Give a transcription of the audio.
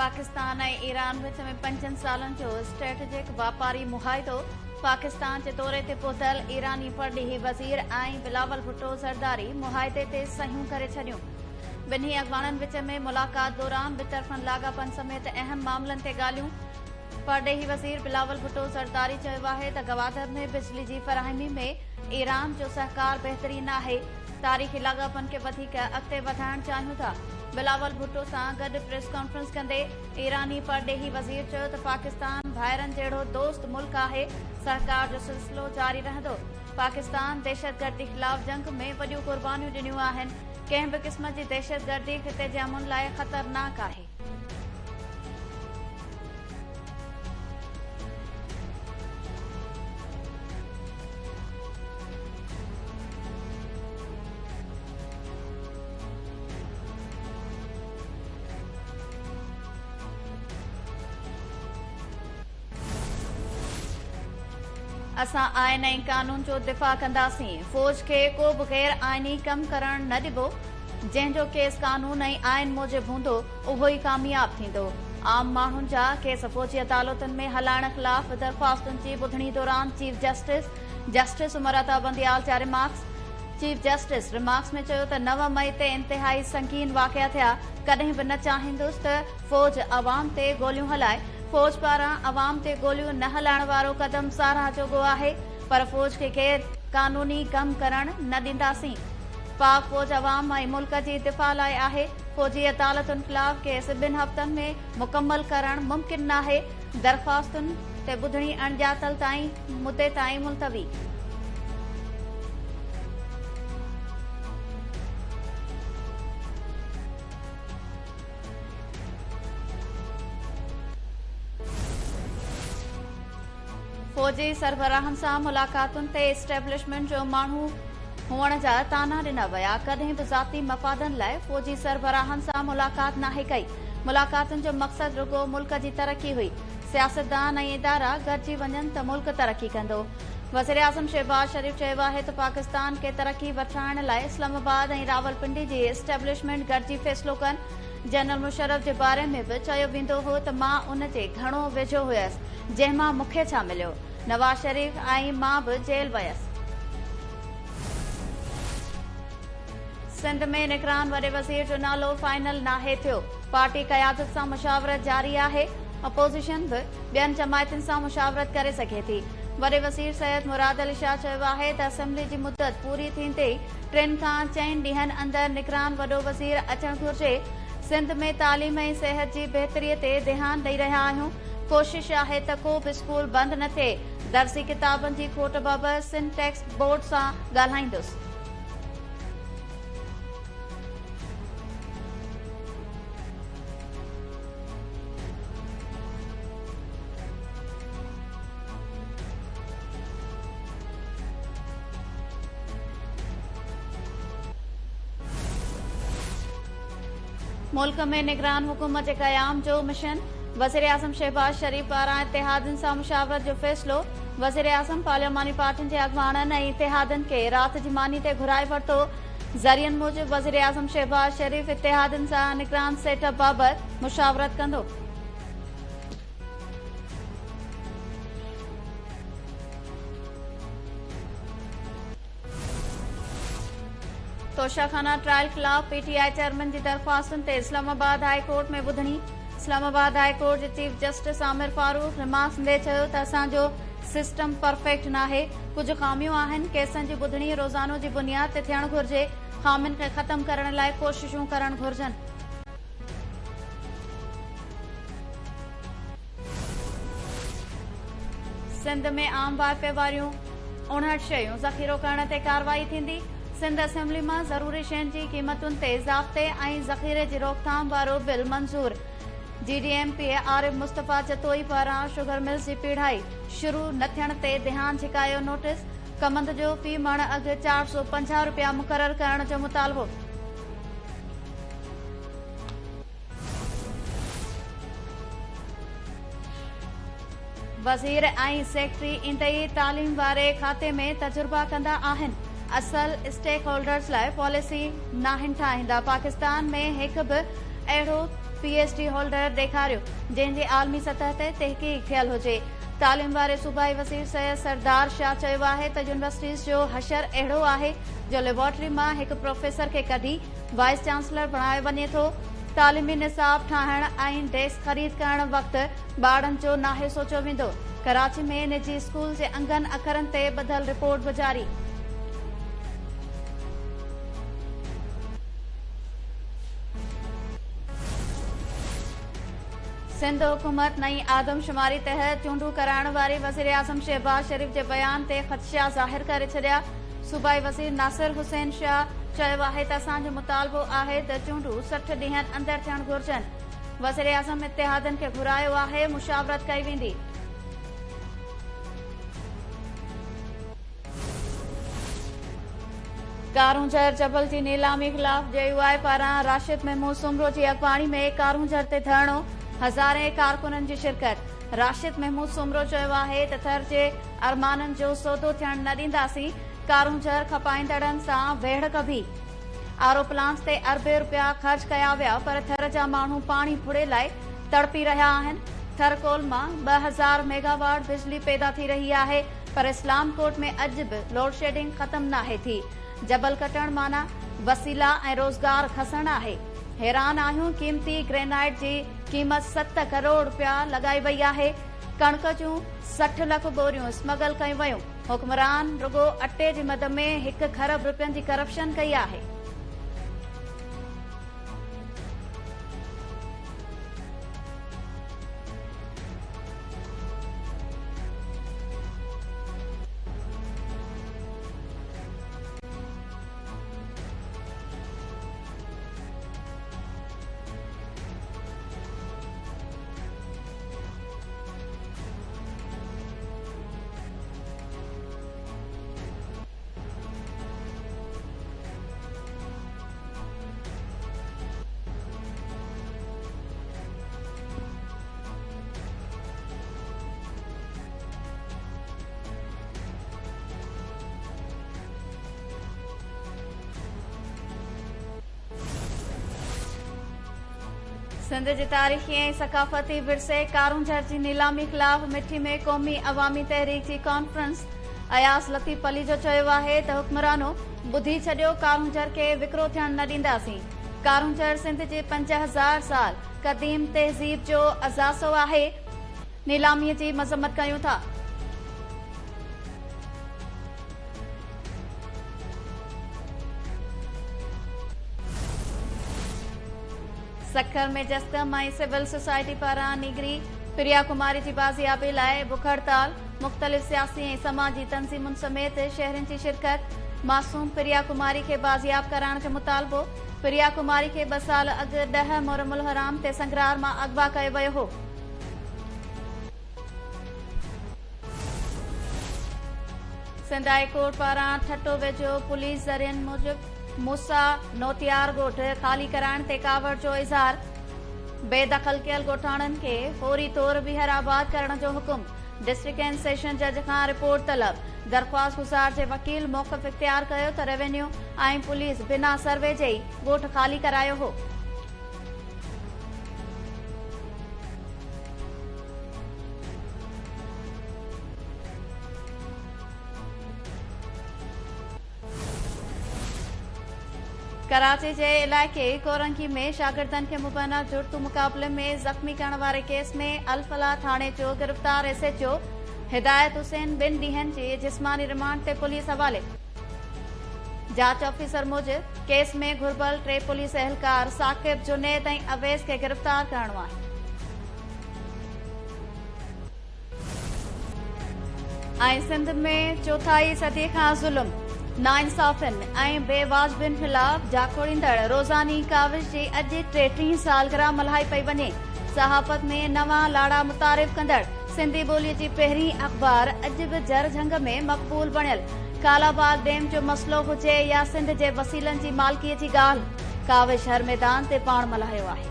पाकिस्तान ऐं ईरान विच में 5 सालनि जो स्ट्रेटेजिक वापारी मुआहिदो। पाकिस्तान जे दौरे ते पहुतल ईरानी परॾेही वज़ीर ऐं बिलावल भुट्टो ज़रदारी मुआहिदे ते सहियूं करे छॾियूं। ॿिन्ही अॻवाननि विच में मुलाक़ात दौरान ॿितरफ़नि लाॻापनि समेत अहम मामलनि ते ॻाल्हियूं। परॾेही वज़ीर बिलावल भुट्टो ज़रदारी चयो आहे त गवादर में बिजली जी फ़राहमी में ईरान जो सहकार बहितरीन आहे। तारीख़ी लाॻापनि खे वधीक अॻिते वधाइण चाहियूं था। बिलावल भुट्टो सां गॾु प्रेस कॉन्फ्रेंस कंदे ईरानी परॾेही वज़ीर चयो त पाकिस्तान भाइरनि जहिड़ो दोस्त मुल्क आहे। सहकार जो सिलसिलो जारी रहंदो। पाकिस्तान दहशतगर्दी ख़िलाफ़ जंग में वॾियूं क़ुर्बानियूं ॾिनियूं आहिनि। कंहिं बि क़िस्म जी दहशतगर्दी ख़िते जे अमुन लाइ ख़तरनाक आहे। असां आइन ऐं कानून जो दिफ़ा कंदासीं। फ़ौज खे को बि गैर आइनी कमु करणु न ॾिबो। जंहिंजो केस कानून ऐं आइन मूजिबि हूंदो उहो ई कामयाब थींदो। आम माण्हुनि जा केस फ़ौजी अदालतुनि में हलाइण ख़िलाफ़ दरख़्वास्तुनि जी ॿुधणी दौरान चीफ जस्टिस उमर अता बंदियाल जा रिमार्क्स। चीफ जस्टिस रिमार्क्स में चयो त 9 मई ते इंतिहाई संगीन वाक़िया थिया। कॾहिं बि न चाहींदुसि त फ़ौज अवाम ते गोलियूं हलाए। फ़ौज पारां अवाम ते गोलियूं न हलाइण वारो क़दम साराह जोॻो आहे, पर फ़ौज खे गैर क़ानूनी कमु करणु न ॾींदासीं। पाक फ़ौज अवाम ऐं मुल्क जी दिफ़ा लाइ आहे। फ़ौजी अदालतुनि ख़िलाफ़ केस 2 हफ़्तनि में मुकमल करणु मुमकिन नाहे। दरख़्वास्तुनि ते ॿुधणी अणॼातल मुदे ताईं मुलतवी। फ़ौजी सरबराहनि सां मुलाक़ातुनि ते इस्टेब्लिशमेंट जो माण्हू हुअण जा ताना ॾिना विया। कॾहिं बि ज़ाती मफ़ादनि लाइ फ़ौजी सरबराहनि सां मुलाक़ात नाहे कई। मुलाक़ातुनि जो मक़सदु रुॻो मुल्क जी तरक़ी हुई। सियासतदान ऐं इदारा गॾिजी वञनि त मुल्क तरक़ी कंदो। वज़ीर आज़म शहबाज शरीफ़ चयो आहे त पाकिस्तान खे तरक़ी वठाइण लाइ इस्लामाबाद ऐं रावलपिंडी जी इस्टेब्लिशमेंट गॾिजी फ़ैसिलो कनि। जनरल मुशर्रफ जे बारे में बि चयो वेंदो हो त मां उन जे घणो वेझो हुयसि, जंहिंमां मूंखे छा मिलियो। नवाज़ शरीफ़ ऐं मां बि जेल वयसि। सिंध में निगरान वॾे वज़ीर जो नालो फाइनल नाहे थियो। पार्टी क़यादत सां मुशावरत जारी आहे। अपोज़िशन बि ॿियनि जमायतुनि सां मुशावरत करे सघे थी। वॾे वज़ीर सैयद मुराद अली शाह चयो आहे त असेंबली जी मुदत पूरी थींदे 3 खां 4 ॾींहनि अंदरि निगरान वॾो वज़ीर अचणु घुर्जे। सिंध में तालीम ऐं सिहत जी बहितरीअ ते ध्यानु ॾेई रहिया आहियूं। कोशिश आहे त को बि स्कूल बंदि न थिए। दर्सी किताबनि जी खोट बाबति सिंटेक्स बोर्ड सां ॻाल्हाईंदुसि। मुल्क में निगरान हुकूमत जे क़याम जो मिशन। वज़ीर आज़म शहबाज शरीफ़ पारां इतिहादनि सां मुशावरत जो फ़ैसिलो। वज़ीर आज़म पार्लियामानी पार्टियुनि जे अॻवाननि ऐं इतिहादनि खे राति जी मानी ते घुराए वरितो। ज़रियनि मूजिबि वज़ीर आज़म शहबाज शरीफ़ इतिहादनि सां निगरान सेटअप बाबति मुशावरत कंदो। तोशाखाना ट्रायल ख़िलाफ़ पीटीआई चेयरमैन जी दरख़्वास्तुनि ते इस्लामाबाद हाई कोर्ट में ॿुधणी। इस्लामाबाद हाई कोर्ट जे chief justice Aamir Farooq remarks ॾे चयो त असांजो सिस्टम परफेक्ट नाहे। कुझु ख़ामियूं आहिनि। केसनि जी ॿुधणी रोज़ानो जी बुनियाद ते थियणु घुर्जे। ख़ामियुनि खे ख़तमु करण लाइ कोशिशूं करणु घुर्जनि। सिंध में आम वाइफे वारियूं 59 शयूं ज़ख़ीरो करण ते कार्रवाई थींदी। सिंध असेंबली मां ज़रूरी शयुनि जी क़ीमतुनि ते ज़ाब्ते ऐं ज़ख़ीरे जी रोकथाम वारो बिल मंज़ूर। जीडीएमपी आरिफ मुस्तफ़ा जतोई पारां शुगर मिल्स जी पीढ़ाई शुरू न थियण ते ध्यानु छिकायो नोटिस। कमंद जो फ़ी मण अघु 450 रुपया मुक़ररु करण जो मुतालबो। वज़ीर ऐं सेक्रेटरी इंतई तालीम वारे खाते में तजुर्बा कंदा आहिनि। असल स्टेक होल्डर्स लाइ पॉलिसी नाहिनि ठाहींदा। पाकिस्तान में हिकु बि अहिड़ो PhD होल्डर ॾेखारियो जंहिंजी आलमी सतह ते तहक़ीक़ थियल हुजे। तालीम वारे सूबाई वज़ीर सैयद सरदार शाह चयो आहे त यूनिवर्सिटीज़ जो हशर अहिड़ो आहे जो लेबोरेटरी मां हिकु प्रोफेसर खे कढी वाइस चांसलर बणायो वञे थो। तालीमी निसाब ठाहिण ऐं डेस्क ख़रीद करण वक़्तु ॿारनि जो नाहे सोचियो वेंदो। कराची में निजी स्कूल जे अंगनि अखरनि ते ॿधल रिपोर्ट बि जारी। सिंध हुकूमत नई आदमशुमारी तहत चूंडू कराइण वारे वज़ीर आज़म शहबाज शरीफ़ जे बयान ते ख़दशा ज़ाहिर करे छॾिया। सूबाई वज़ीर नासिर हुसैन शाह चयो आहे त असांजो मुतालबो आहे त चूंडू 60 ॾींहनि अंदरि थियण घुर्जनि। वज़ीर आज़म इत्तेहादनि खे घुरायो आहे मुशावरत कई वेंदी। कारूंझर जबल जी नीलामी ख़िलाफ़ JUI पारां राशिद महमूद सुमरो जी अॻवानी में कारूंझर ते धरणो, हज़ारे कारकुननि जी शिरकत। राशिद महमूद सुमरो चयो आहे त थर जे अरमाननि जो सौदो थियण न ॾींदासीं। कारूंझर खपाईंदड़नि सां वेढ़ कबी। आरो प्लांट ते अरबे रुपया ख़र्च कया विया पर थर जा माण्हू पाणी फुड़े लाइ तड़पी रहिया आहिनि। थरकोल मां 2000 मेगावाट बिजली पैदा थी रही आहे पर इस्लामकोट में अॼु बि लोड शेडिंग ख़त्म नाहे थी। जबल कटण माना वसीला ऐं रोज़गार खसण आहे। हैरान आहियूं, क़ीमती ग्रेनाइट जी क़ीमत 7 करोड़ रुपया लॻाई वई आहे। कणक जूं 60 लख बोरियूं स्मगल कयूं वयूं। हुक्मरान रुगो अटे जी मद में 1 खरब रुपयनि जी करप्शन कई आहे। सिंध जे तारीख़ी ऐं सकाफ़ती विरसे कारूंझर जी नीलामी ख़िलाफ़ मिठी में क़ौमी अवामी तहरीक जी कॉन्फ्रेंस। अयास लतीफ़ अली जो चयो आहे त हुक्मरानो ॿुधी छॾियो, कारूंझर खे विकिरो थियण न ॾींदासीं। कारूंझर सिंध जे 5000 साल क़दीम तहज़ीब जो अज़ाज़ो आहे। नीलामीअ जी मज़म्मत कयूं था। सखर में जस्कम ऐं सिविल सोसाइटी पारां निगरी प्रिया कुमारी जी बाज़ियाबी लाइ बुख हड़ताल। मुख़्तलिफ़ सियासी ऐं समाजी तंज़ीमुनि समेत शहरनि जी शिरकत। मासूम प्रिया कुमारी खे बाज़ियाब कराइण जो मुतालबो। प्रिया कुमारी खे 2 साल अॻु 10 मुहर्रम हराम ते संगरार मां अगवा कयो वियो हो। सिंध हाई कोर्ट पारां ठटो वेझो पुलिस ज़रियनि मूजिब मूसा नोतियार ॻोठ ख़ाली कराइण ते कावड़ जो इज़हार। बेदख़ल कयल ॻोठाणनि खे फौरी तौर बिहराबाद करण जो हुकुम। डिस्ट्रिक्ट एंड सेशन जज खां रिपोर्ट तलब। दरख़्वास्त गुज़ार जे वकील मौक़िफ़ इख्तियार कयो त रेवेन्यू ऐं पुलिस बिना सर्वे जे ई ॻोठ ख़ाली करायो हो। कराची जे इलाइक़े कोरंकी में शागिर्दनि खे मुबैना जुर्तू मुक़ाबले में ज़ख़्मी करण वारे केस में अल-फलाह थाणे जो गिरफ़्तार SHO हिदायत हुसैन 2 ॾींहनि जे जिस्मानी रिमांड ते पुलिस हवाले। जांच ऑफिसर मूजिब केस में घुर्बल 3 पुलिस एहलकार साकिब, जुनैद ऐं अवैस खे गिरफ़्तार करणो आहे। ऐं सिंध में चौथाई सदी खां ज़ुल्म, नाइंसाफ़िन ऐं बेवाजिबिन ख़िलाफ़ जाखोड़ींदड़ रोज़ानी काविश जी अॼु 33 सालगिरह मल्हाई पई वञे। सहाफ़त में नवां लाड़ा मुतारिफ़ कंदड़ सिंधी ॿोलीअ जी पहिरीं अख़बार अॼु बि जर झंग में मक़बूल बणियल। कालाबाग डैम जो मसइलो हुजे या सिंध जे वसीलनि जी मालिकीअ जी ॻाल्हि, काविश हर मैदान ते पाण मल्हायो आहे।